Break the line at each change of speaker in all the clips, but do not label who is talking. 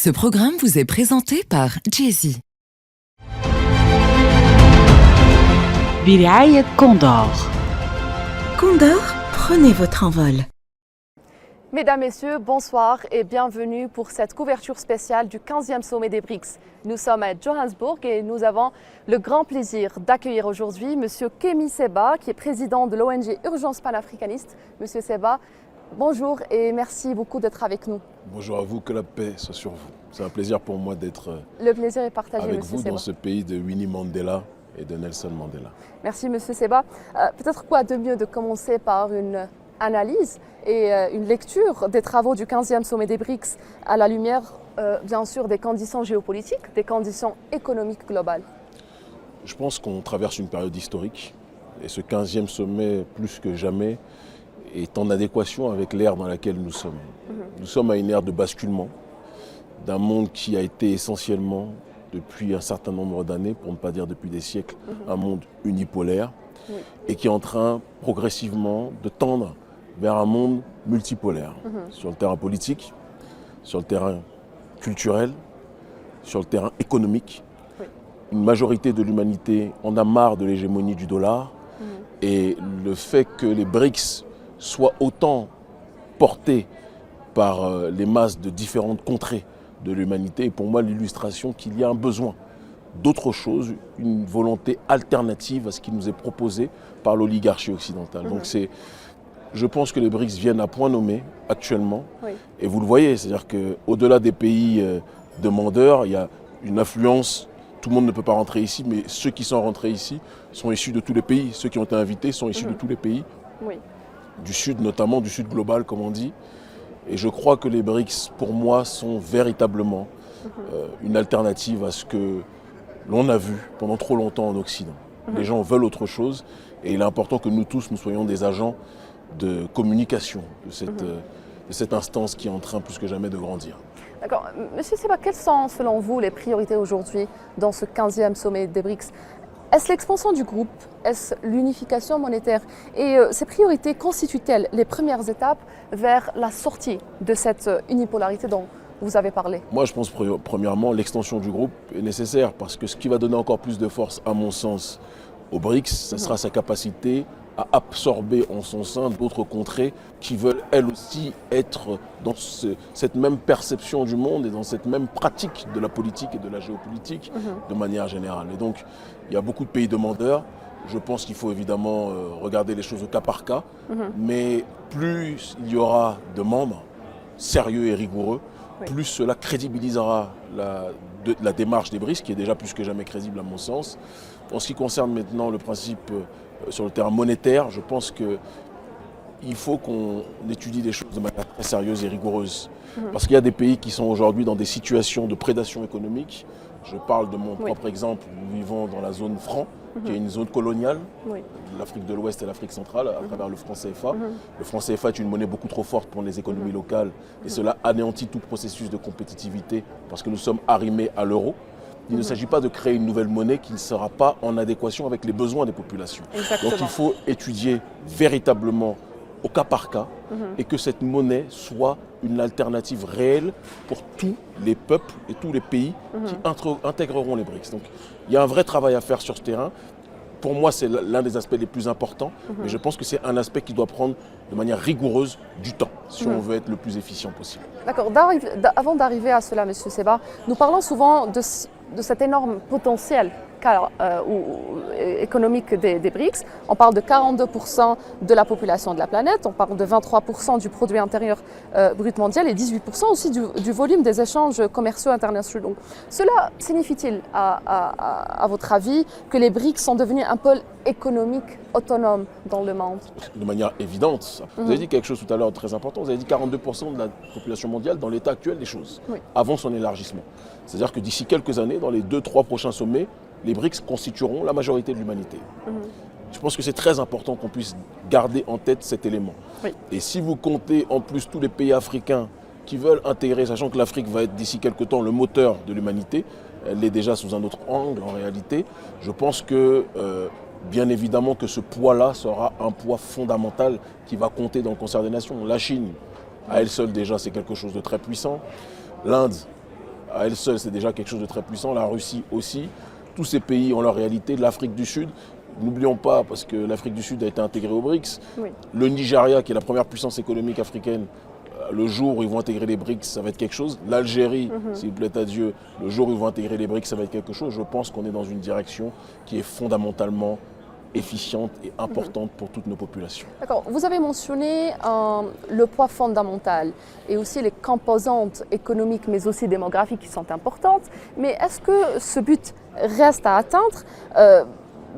Ce programme vous est présenté par Jay-Z.
برعاية كوندور.
Condor, prenez votre envol.
Mesdames, Messieurs, bonsoir et bienvenue pour cette couverture spéciale du 15e sommet des BRICS. Nous sommes à Johannesburg et nous avons le grand plaisir d'accueillir aujourd'hui M. Kemi Seba, qui est président de l'ONG Urgence panafricaniste. Monsieur Seba, bonjour et merci beaucoup d'être avec nous.
Bonjour à vous, que la paix soit sur vous. C'est un plaisir pour moi d'être
Le plaisir est partagé,
avec
Monsieur
vous
Seba.
dans ce pays de Winnie Mandela et de Nelson Mandela.
Merci Monsieur Seba. Peut-être quoi de mieux de commencer par une analyse et une lecture des travaux du 15e sommet des BRICS à la lumière, bien sûr, des conditions géopolitiques, des conditions économiques globales.
Je pense qu'on traverse une période historique et ce 15e sommet, plus que jamais, est en adéquation avec l'ère dans laquelle nous sommes. Nous sommes à une ère de basculement d'un monde qui a été essentiellement, depuis un certain nombre d'années, pour ne pas dire depuis des siècles, un monde unipolaire et qui est en train progressivement de tendre vers un monde multipolaire, sur le terrain politique, sur le terrain culturel, sur le terrain économique. Une majorité de l'humanité en a marre de l'hégémonie du dollar et le fait que les BRICS soient autant portés par les masses de différentes contrées de l'humanité est pour moi l'illustration qu'il y a un besoin d'autre chose, une volonté alternative à ce qui nous est proposé par l'oligarchie occidentale. Donc je pense que les BRICS viennent à point nommé actuellement et vous le voyez, c'est-à-dire qu'au-delà des pays demandeurs, il y a une influence. Tout le monde ne peut pas rentrer ici, mais ceux qui sont rentrés ici sont issus de tous les pays. Ceux qui ont été invités sont issus de tous les pays, du Sud notamment, du Sud global comme on dit. Et je crois que les BRICS, pour moi, sont véritablement une alternative à ce que l'on a vu pendant trop longtemps en Occident. Les gens veulent autre chose et il est important que nous tous, nous soyons des agents de communication de cette instance qui est en train plus que jamais de grandir.
D'accord. Monsieur Seba, quelles sont selon vous les priorités aujourd'hui dans ce 15e sommet des BRICS ? Est-ce l'expansion du groupe ? Est-ce l'unification monétaire ? Et ces priorités constituent-elles les premières étapes vers la sortie de cette unipolarité dont vous avez parlé ?
Moi, je pense premièrement, l'extension du groupe est nécessaire parce que ce qui va donner encore plus de force, à mon sens, aux BRICS, ce sera sa capacité à absorber en son sein d'autres contrées qui veulent elles aussi être dans cette même perception du monde et dans cette même pratique de la politique et de la géopolitique de manière générale. Et donc, il y a beaucoup de pays demandeurs. Je pense qu'il faut évidemment regarder les choses au cas par cas, mais plus il y aura de membres sérieux et rigoureux, plus cela crédibilisera la démarche des BRICS, qui est déjà plus que jamais crédible à mon sens. En ce qui concerne maintenant le principe sur le terrain monétaire, je pense qu'il faut qu'on étudie les choses de manière très sérieuse et rigoureuse. Parce qu'il y a des pays qui sont aujourd'hui dans des situations de prédation économique. Je parle de mon propre exemple, nous vivons dans la zone franc, qui est une zone coloniale, l'Afrique de l'Ouest et l'Afrique centrale, à travers le franc CFA. Le franc CFA est une monnaie beaucoup trop forte pour les économies locales et cela anéantit tout processus de compétitivité parce que nous sommes arrimés à l'euro. Il ne s'agit pas de créer une nouvelle monnaie qui ne sera pas en adéquation avec les besoins des populations.
Exactement.
Donc il faut étudier véritablement au cas par cas et que cette monnaie soit une alternative réelle pour tous les peuples et tous les pays qui intégreront les BRICS. Donc il y a un vrai travail à faire sur ce terrain. Pour moi, c'est l'un des aspects les plus importants, mais je pense que c'est un aspect qui doit prendre de manière rigoureuse du temps, si on veut être le plus efficient possible.
D'accord. Avant d'arriver à cela, Monsieur Seba, nous parlons souvent de cet énorme potentiel économique des BRICS. On parle de 42% de la population de la planète, on parle de 23% du produit intérieur brut mondial et 18% aussi du volume des échanges commerciaux internationaux. Cela signifie-t-il, à votre avis, que les BRICS sont devenus un pôle économique autonome dans le monde ?
De manière évidente. Vous avez dit quelque chose tout à l'heure de très important, vous avez dit 42% de la population mondiale dans l'état actuel des choses, avant son élargissement. C'est-à-dire que d'ici quelques années, dans les 2-3 prochains sommets, les BRICS constitueront la majorité de l'humanité. Je pense que c'est très important qu'on puisse garder en tête cet élément. Et si vous comptez en plus tous les pays africains qui veulent intégrer, sachant que l'Afrique va être d'ici quelque temps le moteur de l'humanité, elle l'est déjà sous un autre angle en réalité, je pense que bien évidemment que ce poids-là sera un poids fondamental qui va compter dans le concert des nations. La Chine, à elle seule déjà, c'est quelque chose de très puissant. L'Inde, à elle seule, c'est déjà quelque chose de très puissant. La Russie aussi. Tous ces pays ont leur réalité. L'Afrique du Sud, n'oublions pas, parce que l'Afrique du Sud a été intégrée au BRICS.
Oui.
Le Nigeria, qui est la première puissance économique africaine, le jour où ils vont intégrer les BRICS, ça va être quelque chose. L'Algérie, s'il plaît à Dieu, le jour où ils vont intégrer les BRICS, ça va être quelque chose. Je pense qu'on est dans une direction qui est fondamentalement efficiente et importante pour toutes nos populations.
D'accord. Vous avez mentionné le poids fondamental et aussi les composantes économiques mais aussi démographiques qui sont importantes. Mais est-ce que ce but reste à atteindre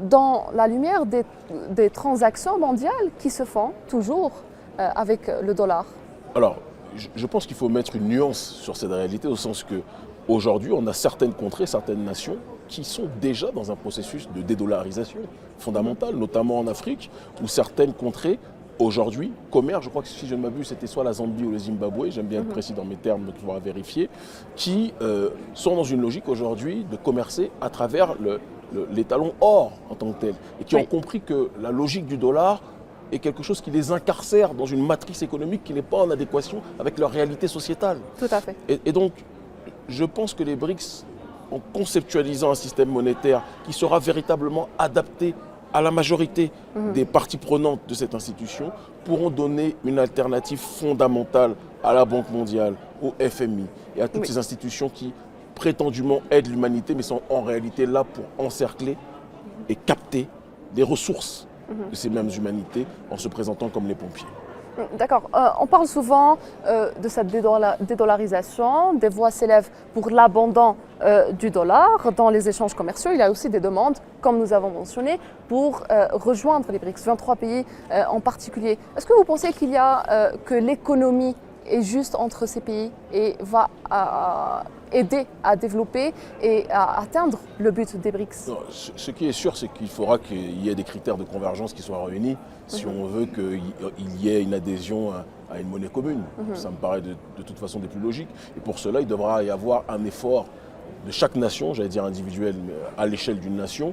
dans la lumière des transactions mondiales qui se font toujours avec le dollar?
Alors, je pense qu'il faut mettre une nuance sur cette réalité au sens que aujourd'hui, on a certaines contrées, certaines nations qui sont déjà dans un processus de dédollarisation fondamentale, notamment en Afrique, où certaines contrées, aujourd'hui, commercent, je crois que si je ne m'abuse, c'était soit la Zambie ou le Zimbabwe, j'aime bien être précis dans mes termes, donc il faudra vérifier, qui sont dans une logique aujourd'hui de commercer à travers l'étalon or en tant que tel, et qui ont compris que la logique du dollar est quelque chose qui les incarcère dans une matrice économique qui n'est pas en adéquation avec leur réalité sociétale.
Tout à fait.
Et donc, je pense que les BRICS, en conceptualisant un système monétaire qui sera véritablement adapté à la majorité des parties prenantes de cette institution, pourront donner une alternative fondamentale à la Banque mondiale, au FMI et à toutes ces institutions qui prétendument aident l'humanité, mais sont en réalité là pour encercler et capter des ressources de ces mêmes humanités en se présentant comme les pompiers.
D'accord. On parle souvent de cette dédollarisation. Des voix s'élèvent pour l'abandon du dollar dans les échanges commerciaux. Il y a aussi des demandes, comme nous avons mentionné, pour rejoindre les BRICS, 23 pays en particulier. Est-ce que vous pensez qu'il y a que l'économie est juste entre ces pays et va aider à développer et à atteindre le but des BRICS?
Non, ce qui est sûr, c'est qu'il faudra qu'il y ait des critères de convergence qui soient réunis si on veut qu'il y ait une adhésion à une monnaie commune. Ça me paraît de toute façon des plus logiques. Et pour cela, il devra y avoir un effort de chaque nation, j'allais dire individuel, mais à l'échelle d'une nation,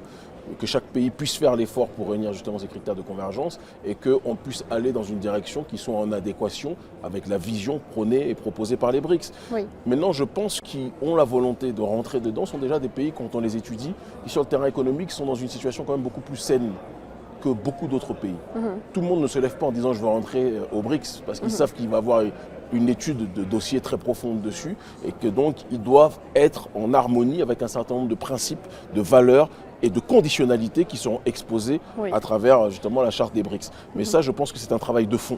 que chaque pays puisse faire l'effort pour réunir justement ces critères de convergence et qu'on puisse aller dans une direction qui soit en adéquation avec la vision prônée et proposée par les BRICS.
Oui.
Maintenant, je pense qu'ils ont la volonté de rentrer dedans, sont déjà des pays, quand on les étudie, qui sur le terrain économique sont dans une situation quand même beaucoup plus saine que beaucoup d'autres pays. Tout le monde ne se lève pas en disant je veux rentrer au BRICS parce qu'ils savent qu'il va y avoir une étude de dossier très profonde dessus et que donc ils doivent être en harmonie avec un certain nombre de principes, de valeurs et de conditionnalités qui seront exposées à travers justement la charte des BRICS. Mais ça, je pense que c'est un travail de fond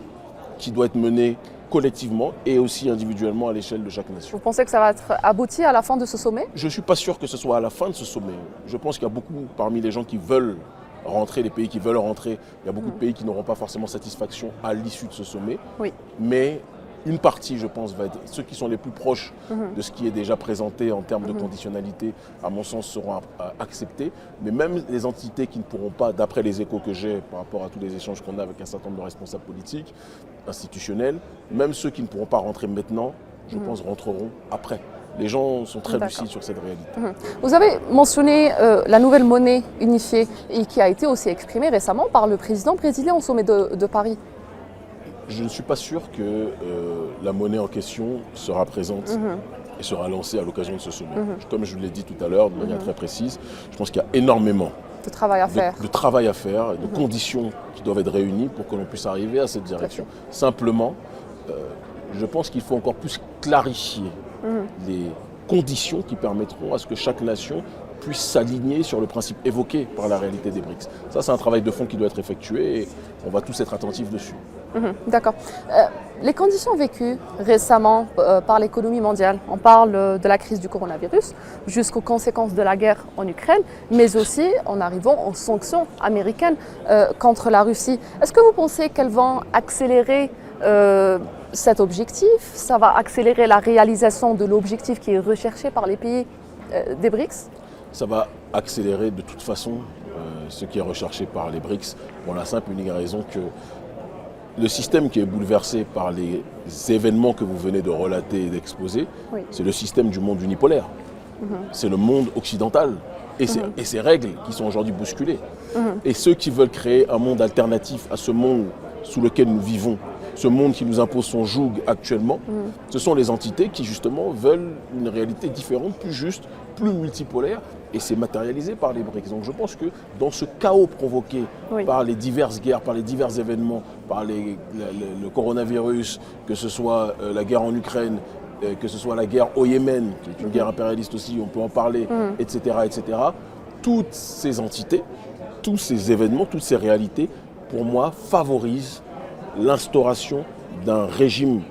qui doit être mené collectivement et aussi individuellement à l'échelle de chaque nation.
Vous pensez que ça va être abouti à la fin de ce sommet?
Je ne suis pas sûr que ce soit à la fin de ce sommet. Je pense qu'il y a beaucoup parmi les gens qui veulent rentrer, les pays qui veulent rentrer, il y a beaucoup de pays qui n'auront pas forcément satisfaction à l'issue de ce sommet.
Oui.
Mais une partie, je pense, va être ceux qui sont les plus proches de ce qui est déjà présenté en termes de conditionnalité, à mon sens, seront acceptés. Mais même les entités qui ne pourront pas, d'après les échos que j'ai par rapport à tous les échanges qu'on a avec un certain nombre de responsables politiques, institutionnels, même ceux qui ne pourront pas rentrer maintenant, je pense, rentreront après. Les gens sont très lucides sur cette réalité.
Vous avez mentionné la nouvelle monnaie unifiée et qui a été aussi exprimée récemment par le président brésilien au sommet de Paris.
Je ne suis pas sûr que la monnaie en question sera présente et sera lancée à l'occasion de ce sommet. Comme je vous l'ai dit tout à l'heure, de manière très précise, je pense qu'il y a énormément
de travail à faire,
et de conditions qui doivent être réunies pour que l'on puisse arriver à cette direction. Simplement, je pense qu'il faut encore plus clarifier les conditions qui permettront à ce que chaque nation puisse s'aligner sur le principe évoqué par la réalité des BRICS. Ça, c'est un travail de fond qui doit être effectué et on va tous être attentifs dessus.
D'accord. Les conditions vécues récemment par l'économie mondiale, on parle de la crise du coronavirus jusqu'aux conséquences de la guerre en Ukraine, mais aussi en arrivant aux sanctions américaines contre la Russie. Est-ce que vous pensez qu'elles vont accélérer cet objectif? Ça va accélérer la réalisation de l'objectif qui est recherché par les pays des BRICS? Ça
va accélérer de toute façon ce qui est recherché par les BRICS pour la simple et unique raison que le système qui est bouleversé par les événements que vous venez de relater et d'exposer, c'est le système du monde unipolaire. C'est le monde occidental et ses règles qui sont aujourd'hui bousculées. Et ceux qui veulent créer un monde alternatif à ce monde sous lequel nous vivons ce monde qui nous impose son joug actuellement, ce sont les entités qui justement veulent une réalité différente, plus juste, plus multipolaire, et c'est matérialisé par les BRICS. Donc je pense que dans ce chaos provoqué par les diverses guerres, par les divers événements, par le coronavirus, que ce soit la guerre en Ukraine, que ce soit la guerre au Yémen, qui est une guerre impérialiste aussi, on peut en parler, etc., etc., toutes ces entités, tous ces événements, toutes ces réalités, pour moi, favorisent l'instauration d'un régime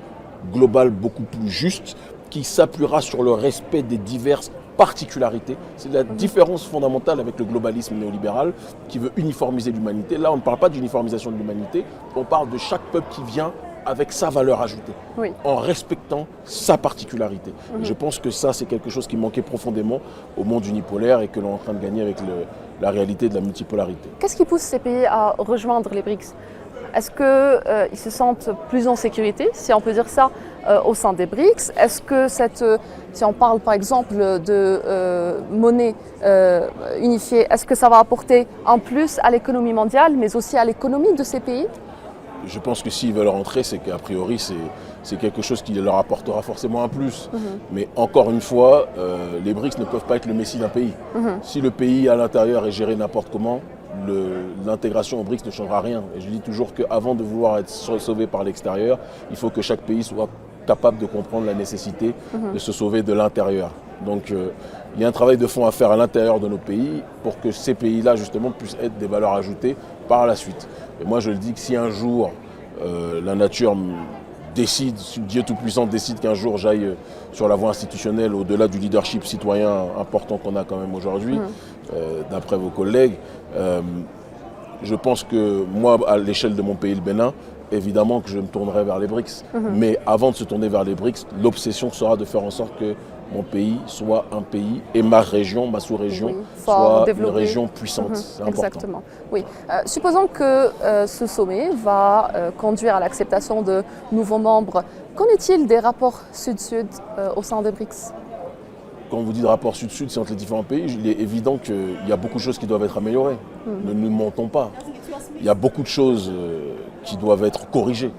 global beaucoup plus juste qui s'appuiera sur le respect des diverses particularités. C'est la différence fondamentale avec le globalisme néolibéral qui veut uniformiser l'humanité. Là, on ne parle pas d'uniformisation de l'humanité, on parle de chaque peuple qui vient avec sa valeur ajoutée, en respectant sa particularité. Et je pense que ça, c'est quelque chose qui manquait profondément au monde unipolaire et que l'on est en train de gagner avec la réalité de la multipolarité.
Qu'est-ce qui pousse ces pays à rejoindre les BRICS? Est-ce qu'ils se sentent plus en sécurité, si on peut dire ça, au sein des BRICS? Est-ce que si on parle par exemple de monnaie unifiée, est-ce que ça va apporter un plus à l'économie mondiale, mais aussi à l'économie de ces pays?
Je pense que s'ils veulent rentrer, c'est qu'a priori, c'est quelque chose qui leur apportera forcément un plus. Mais encore une fois, les BRICS ne peuvent pas être le messie d'un pays. Si le pays à l'intérieur est géré n'importe comment, l'intégration au BRICS ne changera rien. Et je dis toujours qu'avant de vouloir être sauvé par l'extérieur, il faut que chaque pays soit capable de comprendre la nécessité de se sauver de l'intérieur. Donc il y a un travail de fond à faire à l'intérieur de nos pays pour que ces pays-là justement puissent être des valeurs ajoutées par la suite. Et moi je le dis que si un jour la nature décide, si Dieu Tout-Puissant décide qu'un jour j'aille sur la voie institutionnelle au-delà du leadership citoyen important qu'on a quand même aujourd'hui, d'après vos collègues, je pense que moi, à l'échelle de mon pays, le Bénin, évidemment que je me tournerai vers les BRICS. Mais avant de se tourner vers les BRICS, l'obsession sera de faire en sorte que mon pays soit un pays et ma région, ma sous-région, soit une région puissante. C'est important.
Exactement. Oui. Supposons que ce sommet va conduire à l'acceptation de nouveaux membres. Qu'en est-il des rapports sud-sud au sein des BRICS?
Quand vous dites rapport sud-sud, c'est entre les différents pays, il est évident qu'il y a beaucoup de choses qui doivent être améliorées. Ne nous mentons pas. Il y a beaucoup de choses qui doivent être corrigées.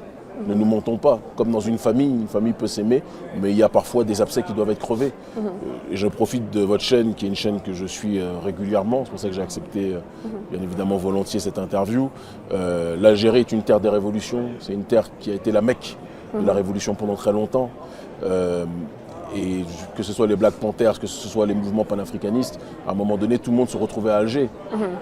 Ne nous mentons pas. Comme dans une famille peut s'aimer, mais il y a parfois des abcès qui doivent être crevés. Et je profite de votre chaîne, qui est une chaîne que je suis régulièrement. C'est pour ça que j'ai accepté, bien évidemment, volontiers cette interview. L'Algérie est une terre des révolutions. C'est une terre qui a été la Mecque de la révolution pendant très longtemps. Et que ce soit les Black Panthers, que ce soit les mouvements panafricanistes, à un moment donné, tout le monde se retrouvait à Alger.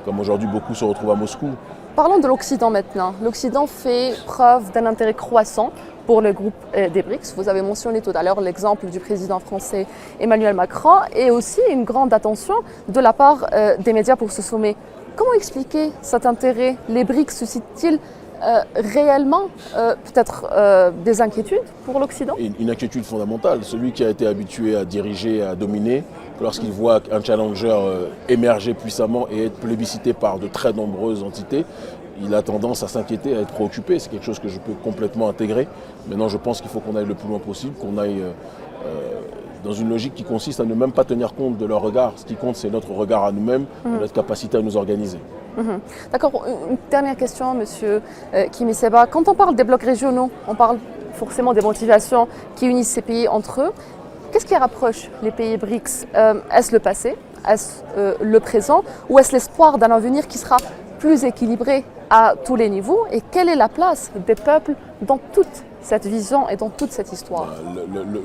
Comme aujourd'hui, beaucoup se retrouvent à Moscou.
Parlons de l'Occident maintenant. L'Occident fait preuve d'un intérêt croissant pour le groupe des BRICS. Vous avez mentionné tout à l'heure l'exemple du président français Emmanuel Macron et aussi une grande attention de la part des médias pour ce sommet. Comment expliquer cet intérêt? Les BRICS suscitent-ils réellement peut-être des inquiétudes pour l'Occident?
Une inquiétude fondamentale. Celui qui a été habitué à diriger, à dominer, lorsqu'il voit un challenger émerger puissamment et être plébiscité par de très nombreuses entités, il a tendance à s'inquiéter, à être préoccupé. C'est quelque chose que je peux complètement intégrer. Maintenant, je pense qu'il faut qu'on aille le plus loin possible, qu'on aille dans une logique qui consiste à ne même pas tenir compte de leur regard. Ce qui compte, c'est notre regard à nous-mêmes et notre capacité à nous organiser.
D'accord. Une dernière question, Monsieur Kimi Seba. Quand on parle des blocs régionaux, on parle forcément des motivations qui unissent ces pays entre eux. Qu'est-ce qui rapproche les pays BRICS? Est-ce le passé? Est-ce le présent? Ou est-ce l'espoir d'un avenir qui sera plus équilibré à tous les niveaux? Et quelle est la place des peuples dans toute cette vision et dans toute cette histoire?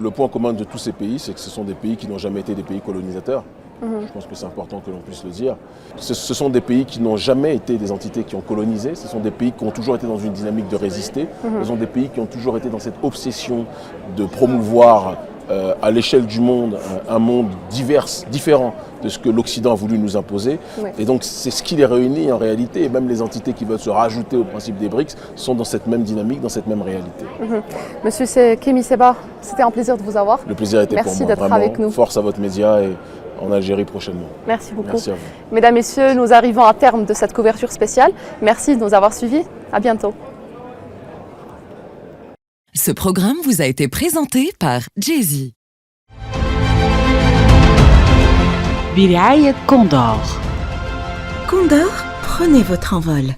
Le point commun de tous ces pays, c'est que ce sont des pays qui n'ont jamais été des pays colonisateurs. Je pense que c'est important que l'on puisse le dire. Ce sont des pays qui n'ont jamais été des entités qui ont colonisé. Ce sont des pays qui ont toujours été dans une dynamique de résister. Ce sont des pays qui ont toujours été dans cette obsession de promouvoir à l'échelle du monde un monde différent de ce que l'Occident a voulu nous imposer. Et donc c'est ce qui les réunit en réalité. Et même les entités qui veulent se rajouter au principe des BRICS sont dans cette même dynamique, dans cette même réalité.
Monsieur Kimi Seba, c'était un plaisir de vous avoir.
Le plaisir était pour moi.
Merci d'être avec nous.
Force à votre média et en Algérie prochainement.
Merci beaucoup.
Merci à vous.
Mesdames, Messieurs, nous arrivons à terme de cette couverture spéciale. Merci de nous avoir suivis. À bientôt.
Ce programme vous a été présenté par Jay-Z.
برعاية كوندور. Condor, prenez votre envol.